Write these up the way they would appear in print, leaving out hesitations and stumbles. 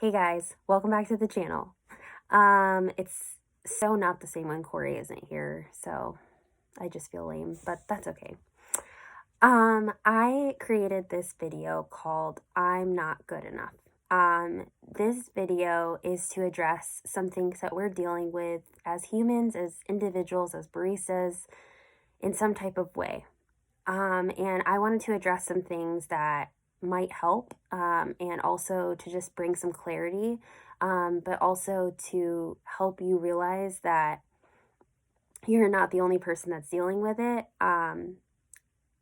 Hey guys, welcome back to the channel. It's so not the same when Corey isn't here, so I just feel lame, but that's okay. I created this video called I'm Not Good Enough. This video is to address some things that we're dealing with as humans, as individuals, as baristas, in some type of way. And I wanted to address some things that might help, and also to just bring some clarity, but also to help you realize that you're not the only person that's dealing with it.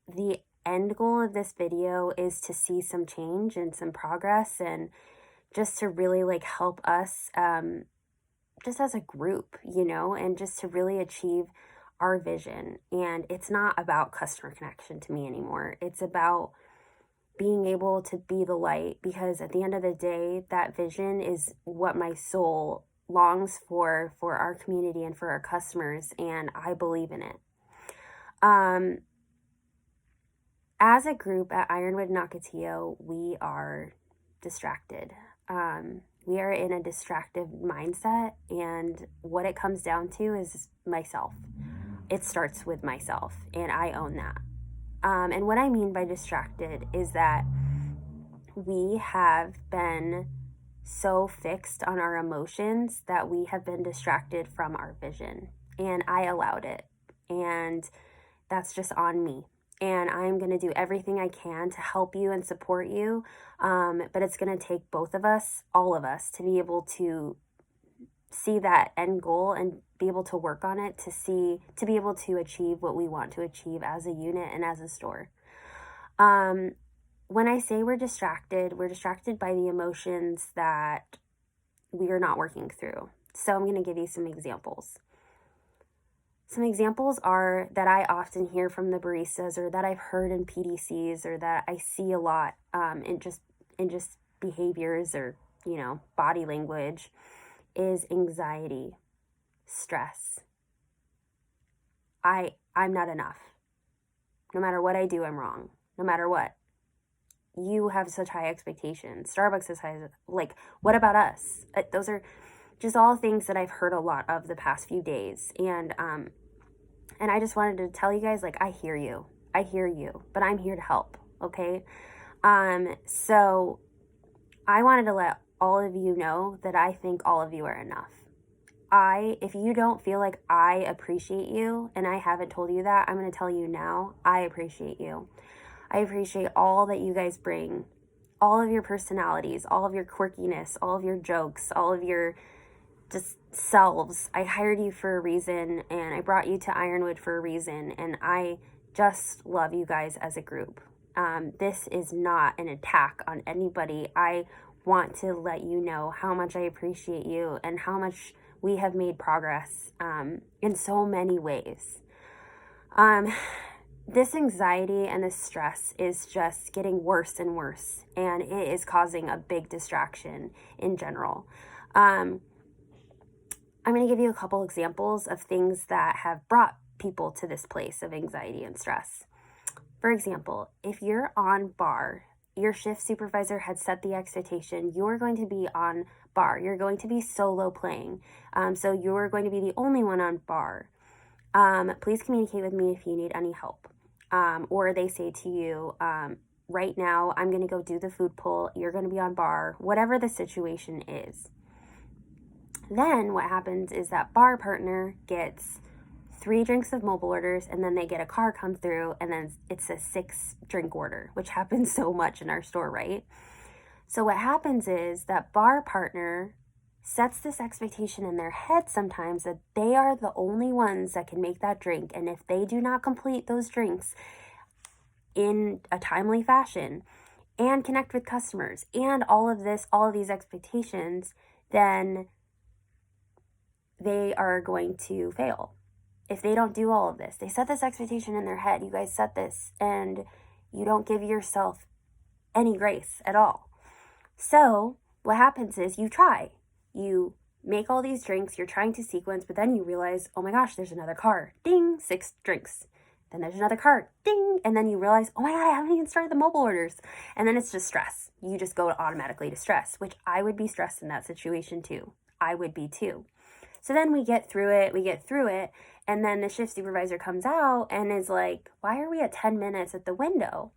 The end goal of this video is to see some change and some progress, and just to really help us, just as a group, and just to really achieve our vision. And it's not about customer connection to me anymore. It's about being able to be the light, because at the end of the day, that vision is what my soul longs for our community and for our customers, and I believe in it. As a group at Ironwood Nakatillo, we are distracted. We are in a distracted mindset, and what it comes down to is myself. It starts with myself, and I own that. And what I mean by distracted is that we have been so fixed on our emotions that we have been distracted from our vision. And I allowed it. And that's just on me. And I'm going to do everything I can to help you and support you. But it's going to take both of us, all of us, to be able to see that end goal and be able to work on it to be able to achieve what we want to achieve as a unit and as a store. When I say we're distracted by the emotions that we are not working through. So I'm going to give you some examples. Some examples are that I often hear from the baristas, or that I've heard in PDCs, or that I see a lot in just behaviors, or body language, is anxiety, stress. I'm not enough. No matter what I do, I'm wrong. No matter what. You have such high expectations. Starbucks is high. What about us? Those are just all things that I've heard a lot of the past few days. And I just wanted to tell you guys, I hear you, but I'm here to help. Okay. So I wanted to let all of you know that I think all of you are enough. If you don't feel like I appreciate you, and I haven't told you that, I'm going to tell you now, I appreciate you. I appreciate all that you guys bring, all of your personalities, all of your quirkiness, all of your jokes, all of your just selves. I hired you for a reason, and I brought you to Ironwood for a reason, and I just love you guys as a group. This is not an attack on anybody. I want to let you know how much I appreciate you and how much we have made progress in so many ways. This anxiety and this stress is just getting worse and worse, and it is causing a big distraction in general. I'm going to give you a couple examples of things that have brought people to this place of anxiety and stress. For example, if you're on bar, your shift supervisor had set the expectation, you're going to be on bar, you're going to be solo playing, so you're going to be the only one on bar. Please communicate with me if you need any help. Or they say to you, right now, I'm going to go do the food pull, you're going to be on bar, whatever the situation is. Then what happens is that bar partner gets 3 drinks of mobile orders, and then they get a car come through, and then it's a 6-drink order, which happens so much in our store, right? So what happens is that bar partner sets this expectation in their head sometimes that they are the only ones that can make that drink, and if they do not complete those drinks in a timely fashion and connect with customers and all of these expectations, then they are going to fail. If they don't do all of this, they set this expectation in their head. You guys set this, and you don't give yourself any grace at all. So what happens is you try. You make all these drinks, you're trying to sequence, but then you realize, oh my gosh, there's another car. Ding, 6 drinks. Then there's another cart, ding, and then you realize, oh my God, I haven't even started the mobile orders. And then it's just stress. You just go automatically to stress, which I would be stressed in that situation too. I would be too. So then we get through it, and then the shift supervisor comes out and is like, why are we at 10 minutes at the window?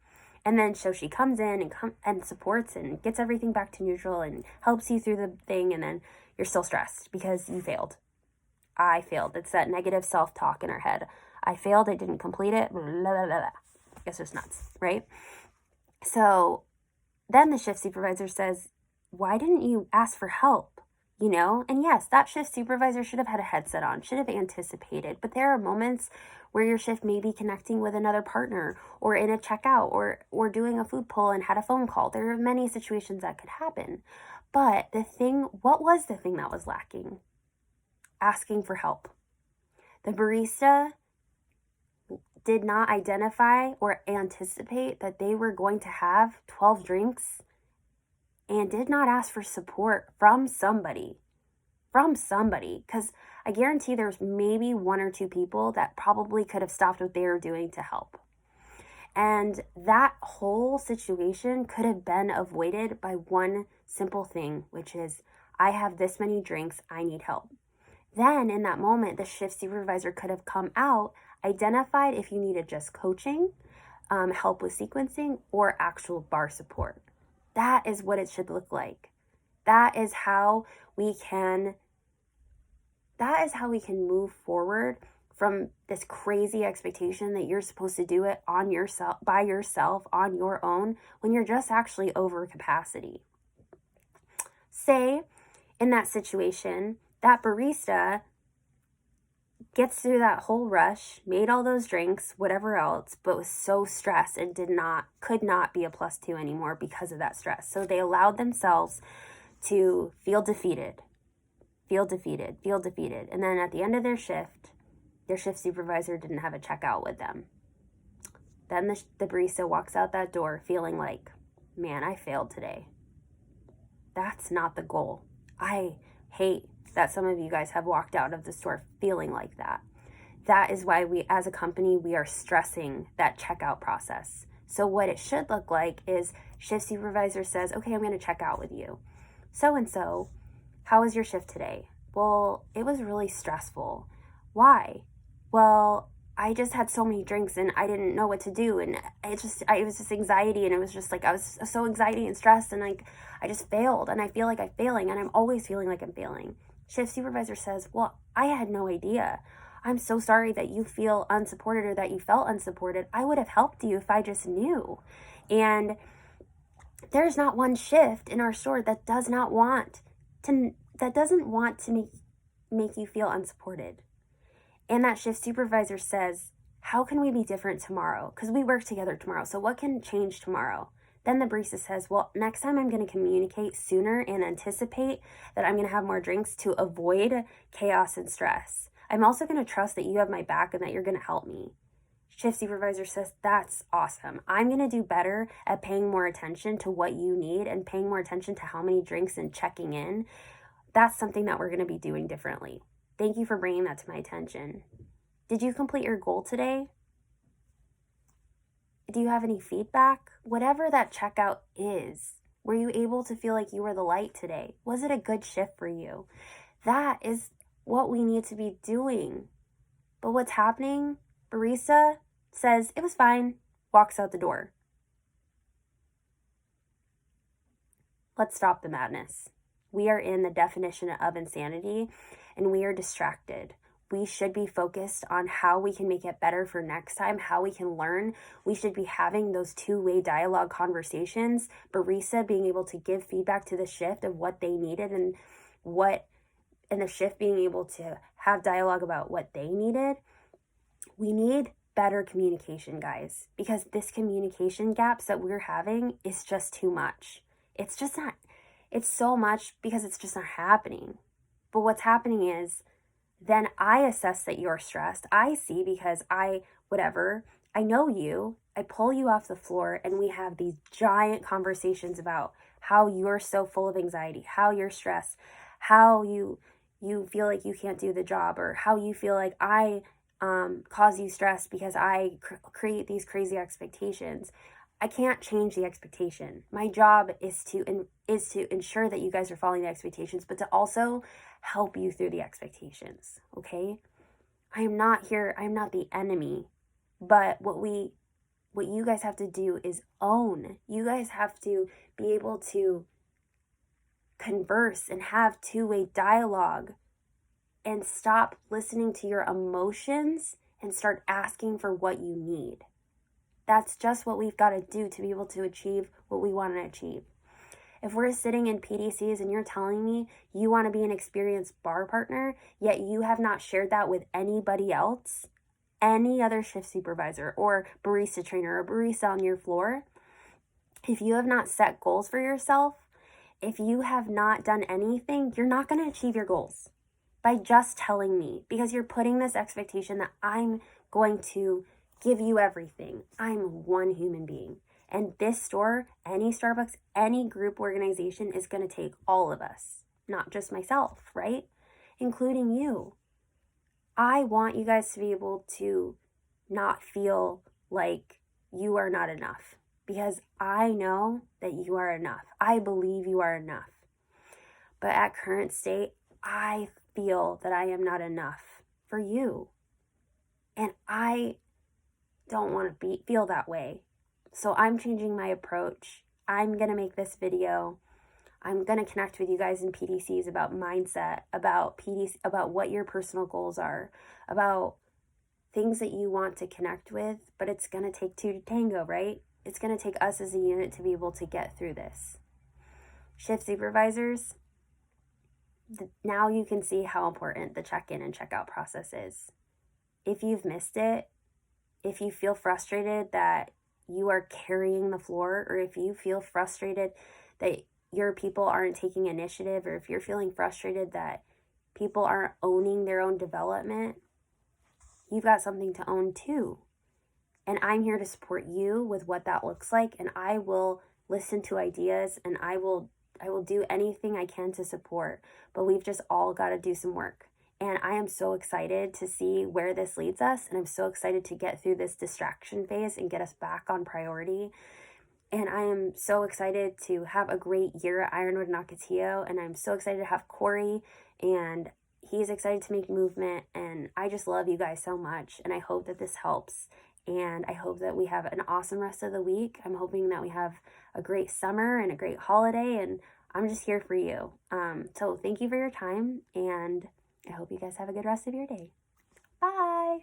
And then so she comes in and supports and gets everything back to neutral and helps you through the thing, and then you're still stressed because you failed. I failed. It's that negative self-talk in our head. I failed, I didn't complete it, blah, blah, blah, blah. It's just nuts, right? So then the shift supervisor says, why didn't you ask for help? You know, and yes, that shift supervisor should have had a headset on, should have anticipated, but there are moments where your shift may be connecting with another partner or in a checkout or doing a food pull and had a phone call. There are many situations that could happen. But what was the thing that was lacking? Asking for help. The barista did not identify or anticipate that they were going to have 12 drinks and did not ask for support from somebody, because I guarantee there's maybe one or two people that probably could have stopped what they were doing to help. And that whole situation could have been avoided by one simple thing, which is, I have this many drinks, I need help. Then in that moment, the shift supervisor could have come out, identified if you needed just coaching, help with sequencing, or actual bar support. That is what it should look like. That is how we can move forward from this crazy expectation that you're supposed to do it on yourself, by yourself, on your own, when you're just actually over capacity. Say in that situation, that barista gets through that whole rush, made all those drinks, whatever else, but was so stressed and could not be a +2 anymore because of that stress. So they allowed themselves to feel defeated. And then at the end of their shift supervisor didn't have a checkout with them. Then the barista walks out that door feeling like, man, I failed today. That's not the goal. I hate that some of you guys have walked out of the store feeling like that. That is why we, as a company, we are stressing that checkout process. So what it should look like is shift supervisor says, okay, I'm going to check out with you. So-and-so, how was your shift today? Well, it was really stressful. Why? Well, I just had so many drinks and I didn't know what to do. And it was just anxiety. And it was just like, I was so anxiety and stressed. And like, I just failed. And I feel like I'm failing. And I'm always feeling like I'm failing. Shift supervisor says, well, I had no idea. I'm so sorry that you feel unsupported or that you felt unsupported. I would have helped you if I just knew. And there's not one shift in our store that doesn't want to make you feel unsupported. And that shift supervisor says, how can we be different tomorrow? Because we work together tomorrow. So what can change tomorrow? Then the barista says, well, next time I'm going to communicate sooner and anticipate that I'm going to have more drinks to avoid chaos and stress. I'm also going to trust that you have my back and that you're going to help me. Shift supervisor says, that's awesome. I'm going to do better at paying more attention to what you need and paying more attention to how many drinks and checking in. That's something that we're going to be doing differently. Thank you for bringing that to my attention. Did you complete your goal today? Do you have any feedback? Whatever that checkout is, were you able to feel like you were the light today? Was it a good shift for you? That is what we need to be doing. But what's happening? Barista says, it was fine, walks out the door. Let's stop the madness. We are in the definition of insanity and we are distracted. We should be focused on how we can make it better for next time, how we can learn. We should be having those two-way dialogue conversations. Barista being able to give feedback to the shift of what they needed and the shift being able to have dialogue about what they needed. We need better communication, guys, because this communication gaps that we're having is just too much. It's so much because it's just not happening. But what's happening is, then I assess that you're stressed. I see because I know you, I pull you off the floor and we have these giant conversations about how you're so full of anxiety, how you're stressed, how you feel like you can't do the job, or how you feel like I cause you stress because I create these crazy expectations. I can't change the expectation. My job is to ensure that you guys are following the expectations, but to also help you through the expectations. Okay? I am not here. I am not the enemy. But what you guys have to do is own. You guys have to be able to converse and have two-way dialogue and stop listening to your emotions and start asking for what you need. That's just what we've got to do to be able to achieve what we want to achieve. If we're sitting in PDCs and you're telling me you want to be an experienced bar partner, yet you have not shared that with anybody else, any other shift supervisor or barista trainer or barista on your floor, if you have not set goals for yourself, if you have not done anything, you're not going to achieve your goals by just telling me, because you're putting this expectation that I'm going to give you everything. I'm one human being. And this store, any Starbucks, any group organization is going to take all of us, not just myself, right? Including you. I want you guys to be able to not feel like you are not enough, because I know that you are enough. I believe you are enough. But at current state, I feel that I am not enough for you. And I don't want to feel that way. So I'm changing my approach. I'm going to make this video. I'm going to connect with you guys in PDCs about mindset, about what your personal goals are, about things that you want to connect with, but it's going to take two to tango, right? It's going to take us as a unit to be able to get through this. Shift supervisors, now you can see how important the check-in and check-out process is. If you've missed it, if you feel frustrated that you are carrying the floor, or if you feel frustrated that your people aren't taking initiative, or if you're feeling frustrated that people aren't owning their own development, you've got something to own too. And I'm here to support you with what that looks like, and I will listen to ideas, and I will do anything I can to support, but we've just all got to do some work. And I am so excited to see where this leads us, and I'm so excited to get through this distraction phase and get us back on priority. And I am so excited to have a great year at Ironwood Nakatillo, and I'm so excited to have Corey, and he's excited to make movement, and I just love you guys so much, and I hope that this helps, and I hope that we have an awesome rest of the week. I'm hoping that we have a great summer and a great holiday, and I'm just here for you. So thank you for your time, and I hope you guys have a good rest of your day. Bye!